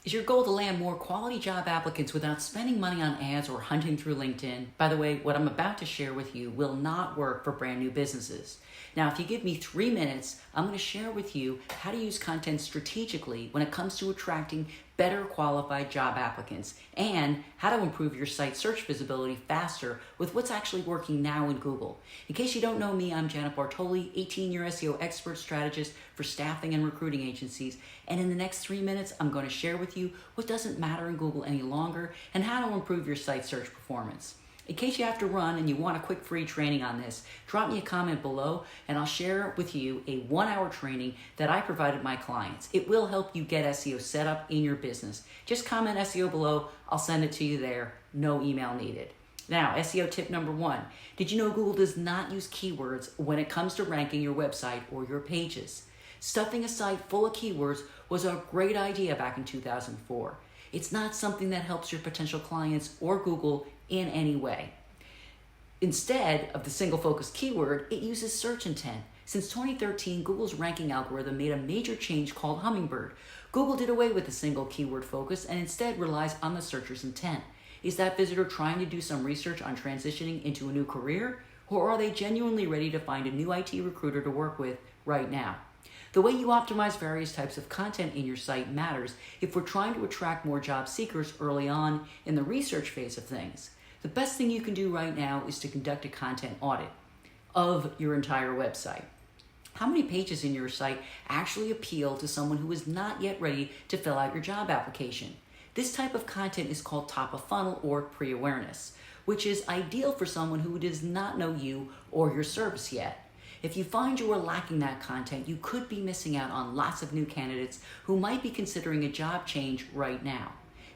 Is your goal to land more quality job applicants without spending money on ads or hunting through LinkedIn? By the way, what I'm about to share with you will not work for brand new businesses. Now, if you give me 3 minutes, I'm going to share with you how to use content strategically when it comes to attracting better qualified job applicants and how to improve your site search visibility faster with what's actually working now in Google. In case you don't know me, I'm Janet Bartoli, 18-year SEO expert strategist for staffing and recruiting agencies. And in the next 3 minutes, I'm going to share with you what doesn't matter in Google any longer and how to improve your site search performance. In case you have to run and you want a quick free training on this, drop me a comment below and I'll share with you a 1-hour training that I provided my clients. It will help you get SEO set up in your business. Just comment SEO below, I'll send it to you there. No email needed. Now, SEO tip number 1. Did you know Google does not use keywords when it comes to ranking your website or your pages? Stuffing a site full of keywords was a great idea back in 2004. It's not something that helps your potential clients or Google in any way. Instead of the single focus keyword, it uses search intent. Since 2013, Google's ranking algorithm made a major change called Hummingbird. Google did away with the single keyword focus and instead relies on the searcher's intent. Is that visitor trying to do some research on transitioning into a new career, or are they genuinely ready to find a new IT recruiter to work with right now? The way you optimize various types of content in your site matters if we're trying to attract more job seekers early on in the research phase of things. The best thing you can do right now is to conduct a content audit of your entire website. How many pages in your site actually appeal to someone who is not yet ready to fill out your job application? This type of content is called top of funnel or pre-awareness, which is ideal for someone who does not know you or your service yet. If you find you are lacking that content, you could be missing out on lots of new candidates who might be considering a job change right now.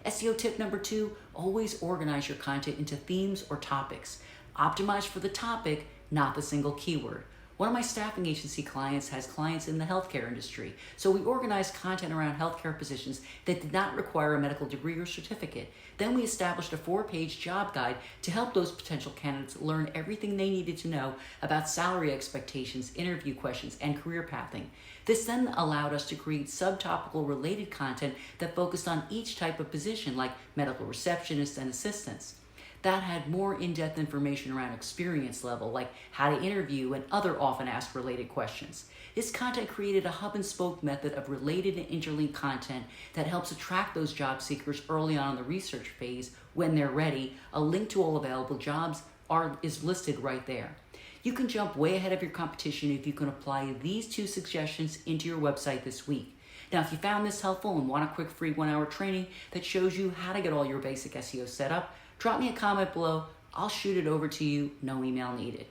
SEO tip number 2, always organize your content into themes or topics. Optimize for the topic, not the single keyword. One of my staffing agency clients has clients in the healthcare industry, so we organized content around healthcare positions that did not require a medical degree or certificate. Then we established a 4-page job guide to help those potential candidates learn everything they needed to know about salary expectations, interview questions, and career pathing. This then allowed us to create subtopical related content that focused on each type of position, like medical receptionists and assistants. That had more in-depth information around experience level, like how to interview and other often asked related questions. This content created a hub and spoke method of related and interlinked content that helps attract those job seekers early on in the research phase when they're ready. A link to all available jobs is listed right there. You can jump way ahead of your competition if you can apply these 2 suggestions into your website this week. Now, if you found this helpful and want a quick free 1-hour training that shows you how to get all your basic SEO set up, drop me a comment below. I'll shoot it over to you. No email needed.